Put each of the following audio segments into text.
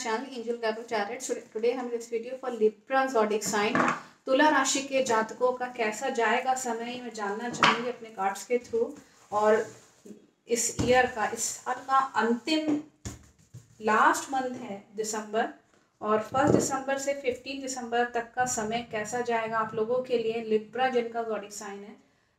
channel Angel Gabriel Tarot. So today हम इस video for Libra zodiac sign तुला राशि के जातकों का कैसा जाएगा समय मैं जानना चाहूँगी अपने कार्ड्स के थ्रू। और इस ईयर का, इस साल का अंतिम लास्ट मंथ है दिसंबर, और 1 दिसंबर से 15 दिसंबर तक का समय कैसा जाएगा आप लोगों के लिए। लिब्रा जिनका ज़ोडिक साइन है,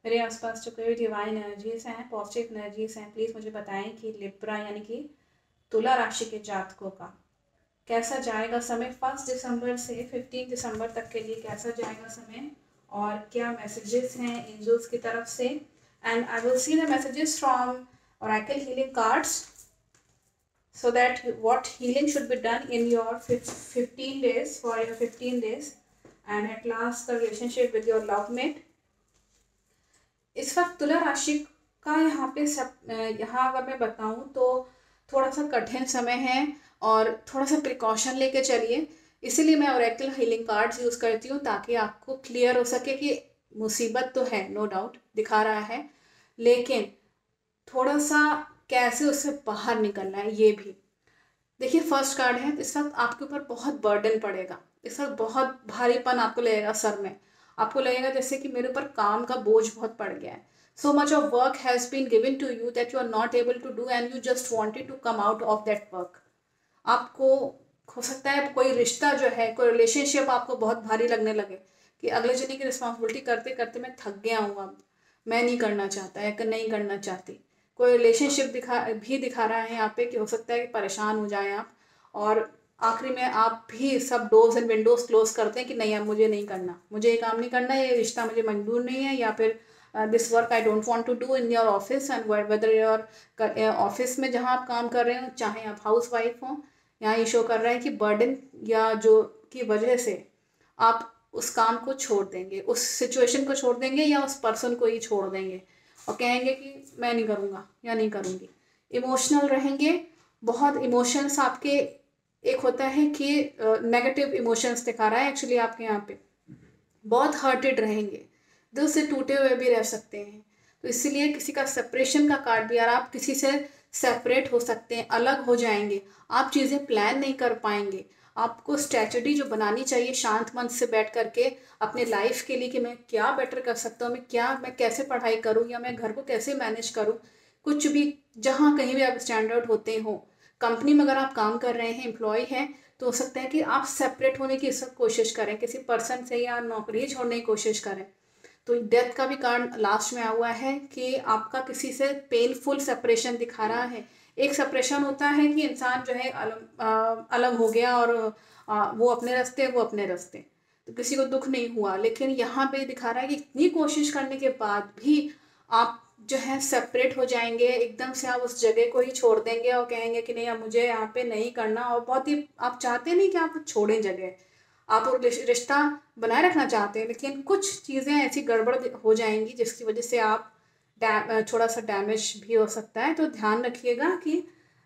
मेरे आसपास जो कोई डिवाइन एनर्जीज हैं, पॉजिटिव एनर्जीज हैं, प्लीज़ मुझे बताएं कि लिब्रा यानी कि तुला राशि के जातकों का कैसा जाएगा समय 1 दिसंबर से 15 दिसंबर तक के लिए कैसा जाएगा समय, और क्या मैसेजेस हैं एंजल्स की तरफ से। And I will see the messages from oracle healing cards so that what healing should be done in your 15 days, for your 15 days, and at last the relationship with your love mate। इस वक्त तुला राशि का यहाँ पे यहाँ अगर मैं बताऊँ तो थोड़ा सा कठिन समय है और थोड़ा सा प्रिकॉशन लेके चलिए। इसीलिए मैं oracle healing cards यूज़ करती हूँ ताकि आपको क्लियर हो सके कि मुसीबत तो है, नो डाउट दिखा रहा है, लेकिन थोड़ा सा कैसे उससे बाहर निकलना है ये भी। देखिए फर्स्ट कार्ड है, इस वक्त आपके ऊपर बहुत बर्डन पड़ेगा, इस वक्त बहुत भारीपन आपको लगेगा सर में, आपको लगेगा जैसे कि मेरे ऊपर काम का बोझ बहुत पड़ गया है। So much of work has been given to you that you are not able to do and you just wanted to come out of that work. आपको हो सकता है कोई रिश्ता जो है, कोई रिलेशनशिप आपको बहुत भारी लगने लगे कि अगले जने की रिस्पॉन्सिबिलिटी करते करते मैं थक गया हूँ, अब मैं नहीं करना चाहता या नहीं करना चाहती। कोई रिलेशनशिप दिखा रहा है यहाँ पे कि हो सकता है कि परेशान हो जाए आप, और आखिरी में आप भी सब डोर्स एंड विंडोज क्लोज करते हैं कि नहीं अब मुझे नहीं करना, मुझे ये काम नहीं करना, ये रिश्ता मुझे मंजूर नहीं है, या फिर this work I don't want to do in your office. And whether your office में जहाँ आप काम कर रहे हो, चाहे आप हाउस वाइफ हो, यहाँ ये शो कर रहा है कि बर्डन या जो की वजह से आप उस काम को छोड़ देंगे, उस सिचुएशन को छोड़ देंगे, या उस पर्सन को ही छोड़ देंगे और कहेंगे कि मैं नहीं करूँगा या नहीं करूँगी। इमोशनल रहेंगे, बहुत इमोशंस आपके, एक होता है कि नेगेटिव इमोशंस दिखा रहा है एक्चुअली आपके यहाँ पे, बहुत हर्टेड रहेंगे, दिल से टूटे हुए भी रह सकते हैं। तो इसीलिए किसी का सेपरेशन का कार्ड दिया, आप किसी से सेपरेट हो सकते हैं, अलग हो जाएंगे, आप चीज़ें प्लान नहीं कर पाएंगे। आपको स्ट्रेटजी जो बनानी चाहिए शांत मन से बैठ करके अपने लाइफ के लिए कि मैं क्या बेटर कर सकता हूँ, मैं कैसे पढ़ाई करूँ, या मैं घर को कैसे मैनेज करूँ, कुछ भी जहाँ कहीं भी आप स्टैंडर्ड होते हो। कंपनी में अगर आप काम कर रहे हैं, एम्प्लॉय हैं, तो हो सकता है कि आप सेपरेट होने की सब कोशिश करें, किसी पर्सन से, या नौकरी छोड़ने की कोशिश करें। तो डेथ का भी कार्ड लास्ट में आया हुआ है कि आपका किसी से पेनफुल सेपरेशन दिखा रहा है। एक सेपरेशन होता है कि इंसान जो है अलग हो गया और वो अपने रास्ते, वो अपने रास्ते, तो किसी को दुख नहीं हुआ। लेकिन यहाँ पे दिखा रहा है कि इतनी कोशिश करने के बाद भी आप जो है सेपरेट हो जाएंगे, एकदम से आप उस जगह को ही छोड़ देंगे और कहेंगे कि नहीं अब मुझे यहाँ पे नहीं करना, और बहुत ही आप चाहते नहीं कि आप छोड़ें जगह, आप और रिश्ता बनाए रखना चाहते हैं, लेकिन कुछ चीज़ें ऐसी गड़बड़ हो जाएंगी जिसकी वजह से आप थोड़ा सा डैमेज भी हो सकता है। तो ध्यान रखिएगा कि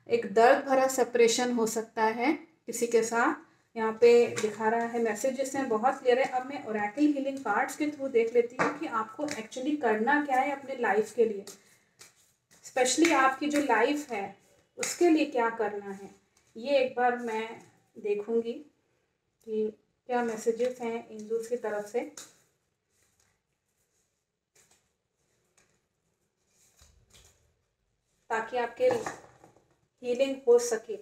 एक दर्द भरा सेपरेशन हो सकता है किसी के साथ। यहाँ पे दिखा रहा है, मैसेजेस हैं बहुत क्लियर है। अब मैं oracle हीलिंग कार्ड्स के थ्रू देख लेती हूँ कि आपको एक्चुअली करना क्या है अपने लाइफ के लिए, स्पेशली आपकी जो लाइफ है उसके लिए क्या करना है, ये एक बार मैं देखूँगी कि क्या मैसेजेस हैं एंजल्स की तरफ से। ताकि आपके हीलिंग हो सके,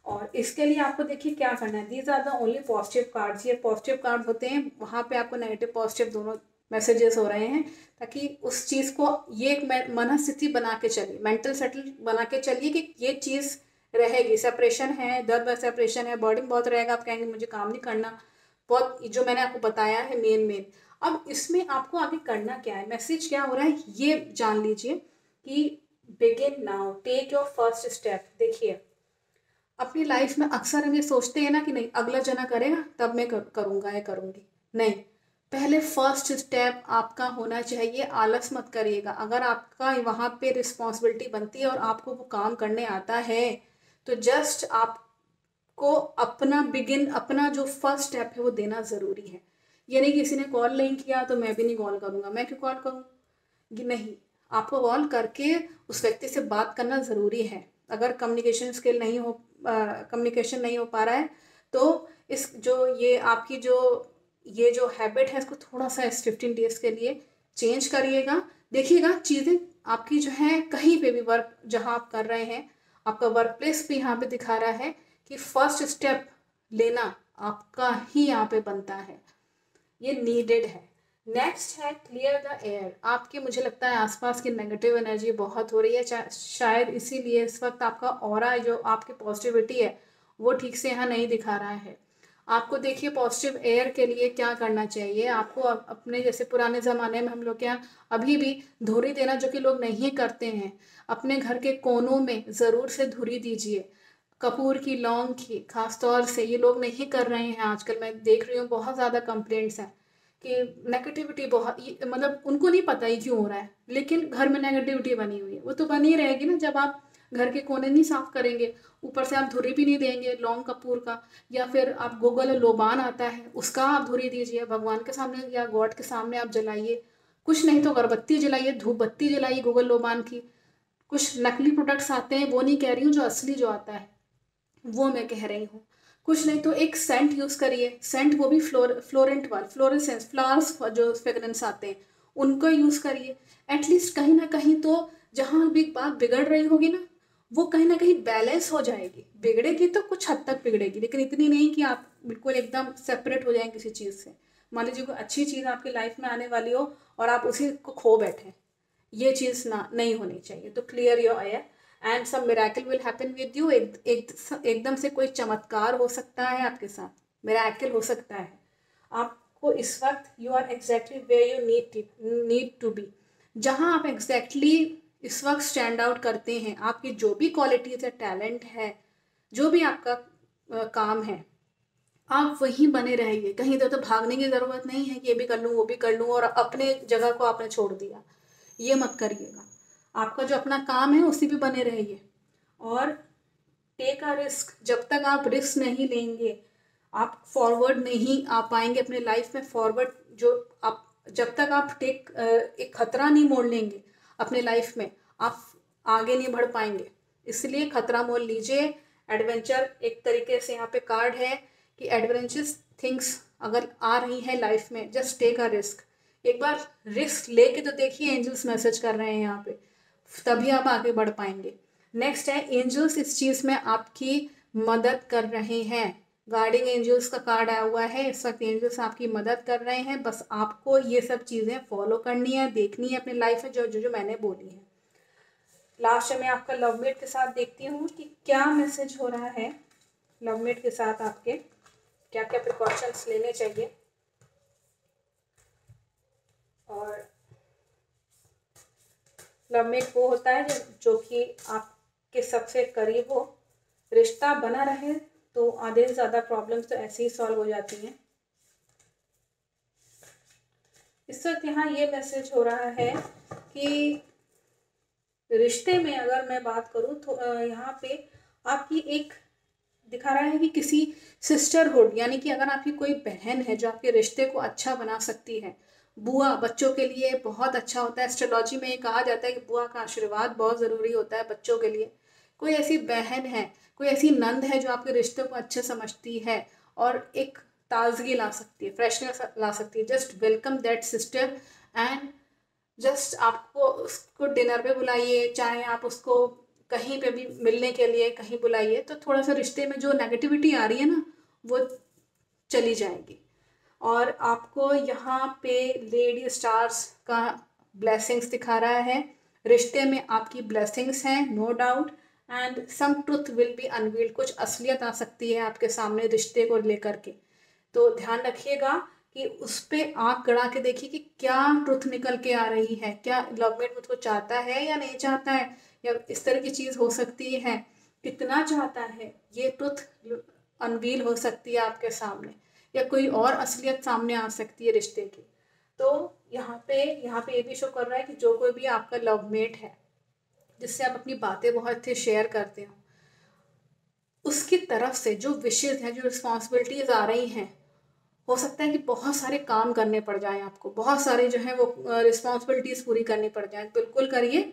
और इसके लिए आपको देखिए क्या करना है। These are the only positive cards, ये पॉजिटिव कार्ड होते हैं, वहाँ पे आपको नेगेटिव पॉजिटिव दोनों मैसेजेस हो रहे हैं, ताकि उस चीज़ को ये एक मनस्थिति बना के चलिए, मेंटल सेटल बना के चलिए कि ये चीज़ रहेगी। सेपरेशन है, दर्द सेपरेशन है, बर्डन बहुत रहेगा, आप कहेंगे मुझे काम नहीं करना, बहुत जो मैंने आपको बताया है मेन। अब इसमें आपको आगे करना क्या है, मैसेज क्या हो रहा है ये जान लीजिए कि begin now, take your first step. देखिए अपनी लाइफ में अक्सर हम ये सोचते हैं ना कि नहीं अगला जना करेगा तब मैं करूँगा या करूँगी, नहीं, पहले फर्स्ट स्टेप आपका होना चाहिए। आलस मत करिएगा, अगर आपका वहाँ पे रिस्पॉन्सिबिलिटी बनती है और आपको वो काम करने आता है तो जस्ट आपको अपना जो फर्स्ट स्टेप है वो देना ज़रूरी है। ये नहीं किसी ने कॉल नहीं किया तो मैं भी नहीं कॉल करूँगा, मैं क्यों कॉल करूँ, नहीं, आपको कॉल करके उस व्यक्ति से बात करना ज़रूरी है। अगर कम्युनिकेशन स्किल नहीं हो कम्युनिकेशन नहीं हो पा रहा है, तो इस जो ये आपकी जो हैबिट है इसको थोड़ा सा इस 15 डेज़ के लिए चेंज करिएगा। देखिएगा चीज़ें आपकी जो है कहीं पे भी वर्क जहाँ आप कर रहे हैं, आपका वर्क प्लेस भी यहाँ पे दिखा रहा है कि फर्स्ट स्टेप लेना आपका ही यहाँ पे बनता है, ये नीडेड है। नेक्स्ट है क्लियर द एयर। आपके मुझे लगता है आसपास की नेगेटिव एनर्जी बहुत हो रही है, शायद इसीलिए इस वक्त आपका ऑरा जो आपकी पॉजिटिविटी है वो ठीक से यहाँ नहीं दिखा रहा है। आपको देखिए पॉजिटिव एयर के लिए क्या करना चाहिए आपको, अपने जैसे पुराने ज़माने में हम लोग क्या अभी भी धुरी देना जो कि लोग नहीं करते हैं, अपने घर के कोनों में ज़रूर से धुरी दीजिए। कपूर की, लौंग की, खास तौर से ये लोग नहीं कर रहे हैं आजकल। मैं देख रही हूँ बहुत ज़्यादा कंप्लेंट्स हैं कि नेगेटिविटी बहुत, मतलब उनको नहीं पता ही क्यों हो रहा है, लेकिन घर में नेगेटिविटी बनी हुई है। वो तो बनी रहेगी ना जब आप घर के कोने नहीं साफ करेंगे, ऊपर से आप धुरी भी नहीं देंगे लौंग कपूर का, या फिर आप गोगल लोबान आता है उसका आप धुरी दीजिए भगवान के सामने या गॉड के सामने आप जलाइए। कुछ नहीं तो अगरबत्ती जलाइए, धूप बत्ती जलाइए गोगल लोबान की। कुछ नकली प्रोडक्ट्स आते हैं, वो नहीं कह रही हूँ, जो असली जो आता है वो मैं कह रही हूँ। कुछ नहीं तो एक सेंट यूज़ करिए, सेंट वो भी फ्लोरेंट वाला, फ्लोरेसेंस फ्लावर्स जो फ्रेगरेंस आते हैं उनको यूज़ करिए। एटलीस्ट कहीं ना कहीं तो जहाँ भी बात बिगड़ रही होगी ना वो कहीं ना कहीं बैलेंस हो जाएगी। बिगड़ेगी तो कुछ हद तक बिगड़ेगी, लेकिन इतनी नहीं कि आप बिल्कुल एकदम सेपरेट हो जाएं किसी चीज़ से। मान लीजिए कोई अच्छी चीज़ आपकी लाइफ में आने वाली हो और आप उसी को खो बैठे, ये चीज़ ना नहीं होनी चाहिए। तो clear your air and some miracle will happen with you. एकदम से कोई चमत्कार हो सकता है आपके साथ, मिरेकल हो सकता है। आपको इस वक्त you are exactly where you need to be, जहाँ आप एग्जैक्टली इस वक्त स्टैंड आउट करते हैं। आपकी जो भी क्वालिटीज़ है, टैलेंट है, जो भी आपका काम है, आप वहीं बने रहिए। कहीं तो भागने की ज़रूरत नहीं है कि ये भी कर लूँ वो भी कर लूँ और अपने जगह को आपने छोड़ दिया, ये मत करिएगा। आपका जो अपना काम है उसी पे बने रहिए और टेक अ रिस्क। जब तक आप रिस्क नहीं लेंगे आप फॉरवर्ड नहीं आ पाएंगे अपने लाइफ में। फॉरवर्ड जो आप जब तक आप एक खतरा नहीं मोड़ लेंगे अपने लाइफ में, आप आगे नहीं बढ़ पाएंगे। इसलिए खतरा मोल लीजिए। एडवेंचर एक तरीके से यहाँ पे कार्ड है कि एडवेंचरस थिंग्स अगर आ रही है लाइफ में, जस्ट टेक अ रिस्क। एक बार रिस्क लेके तो देखिए, एंजल्स मैसेज कर रहे हैं यहाँ पे, तभी आप आगे बढ़ पाएंगे। नेक्स्ट है एंजल्स इस चीज़ में आपकी मदद कर रहे हैं। गार्डिंग एंजल्स का कार्ड आया हुआ है इस वक्त। एंजल्स आपकी मदद कर रहे हैं, बस आपको ये सब चीज़ें फॉलो करनी है, देखनी है अपनी लाइफ में, जो जो जो मैंने बोली है। लास्ट में मैं आपका लवमेट के साथ देखती हूँ कि क्या मैसेज हो रहा है। लवमेट के साथ आपके क्या क्या प्रिकॉशंस लेने चाहिए। और लवमेट वो होता है जो कि आपके सबसे करीब हो, रिश्ता बना रहे तो आधे से ज़्यादा प्रॉब्लम्स तो ऐसे ही सॉल्व हो जाती हैं। इस वक्त यहाँ ये मैसेज हो रहा है कि रिश्ते में अगर मैं बात करूँ तो यहाँ पे आपकी एक दिखा रहा है कि किसी सिस्टरहुड, यानी कि अगर आपकी कोई बहन है जो आपके रिश्ते को अच्छा बना सकती है। बुआ बच्चों के लिए बहुत अच्छा होता है। एस्ट्रोलॉजी में ये कहा जाता है कि बुआ का आशीर्वाद बहुत ज़रूरी होता है बच्चों के लिए। कोई ऐसी बहन है, कोई ऐसी नंद है जो आपके रिश्ते को अच्छे समझती है और एक ताजगी ला सकती है, फ्रेशनेस ला सकती है। Just welcome that sister and just आपको उसको डिनर पे बुलाइए, चाहे आप उसको कहीं पे भी मिलने के लिए कहीं बुलाइए, तो थोड़ा सा रिश्ते में जो नेगेटिविटी आ रही है ना वो चली जाएगी। और आपको यहाँ पे लेडी स्टार्स का ब्लेसिंग्स दिखा रहा है। रिश्ते में आपकी ब्लेसिंग्स हैं, no doubt, and some truth will be unveiled. कुछ असलियत आ सकती है आपके सामने रिश्ते को लेकर के, तो ध्यान रखिएगा कि उस पर आँख गड़ा के देखिए कि क्या ट्रुथ निकल के आ रही है। क्या लवमेट मुझको चाहता है या नहीं चाहता है, या इस तरह की चीज़ हो सकती है, कितना चाहता है, ये ट्रुथ अनवील हो सकती है आपके सामने, या कोई और असलियत सामने आ सकती है रिश्ते की। तो यहाँ पे ये भी शो कर रहा है कि जो कोई भी आपका लवमेट है जिससे आप अपनी बातें बहुत अच्छे शेयर करते हो, उसकी तरफ से जो विशेज़ हैं, जो रिस्पॉन्सिबिलिटीज़ आ रही हैं, हो सकता है कि बहुत सारे काम करने पड़ जाएं आपको, बहुत सारे जो है वो रिस्पॉन्सिबिलिटीज़ पूरी करनी पड़ जाएं। बिल्कुल करिए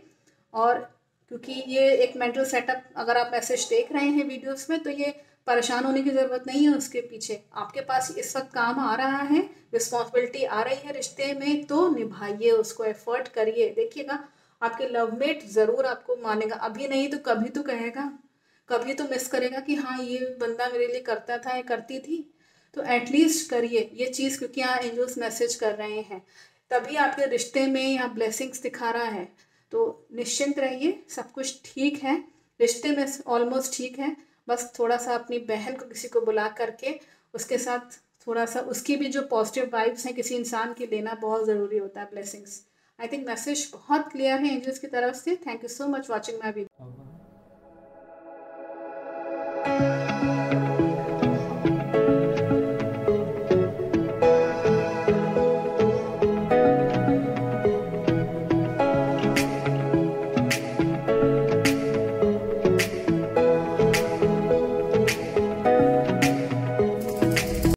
और क्योंकि ये एक मेंटल सेटअप, अगर आप मैसेज देख रहे हैं वीडियोस में, तो ये परेशान होने की ज़रूरत नहीं है उसके पीछे। आपके पास इस वक्त काम आ रहा है, रिस्पॉन्सिबिलिटी आ रही है रिश्ते में, तो निभाइए उसको, एफर्ट करिए। देखिएगा आपके लवमेट ज़रूर आपको मानेगा, अभी नहीं तो कभी तो कहेगा, कभी तो मिस करेगा कि हाँ ये बंदा मेरे लिए करता था या करती थी। तो एटलीस्ट करिए ये चीज़, क्योंकि यहाँ एंजल्स मैसेज कर रहे हैं, तभी आपके रिश्ते में यहाँ ब्लेसिंग्स दिखा रहा है। तो निश्चिंत रहिए, सब कुछ ठीक है, रिश्ते में ऑलमोस्ट ठीक है। बस थोड़ा सा अपनी बहन को किसी को बुला करके उसके साथ थोड़ा सा उसकी भी जो पॉजिटिव वाइब्स हैं किसी इंसान की लेना बहुत ज़रूरी होता है, ब्लेसिंग्स। आई थिंक मैसेज बहुत क्लियर है एंजल्स की तरफ से। Thank you so much watching my video.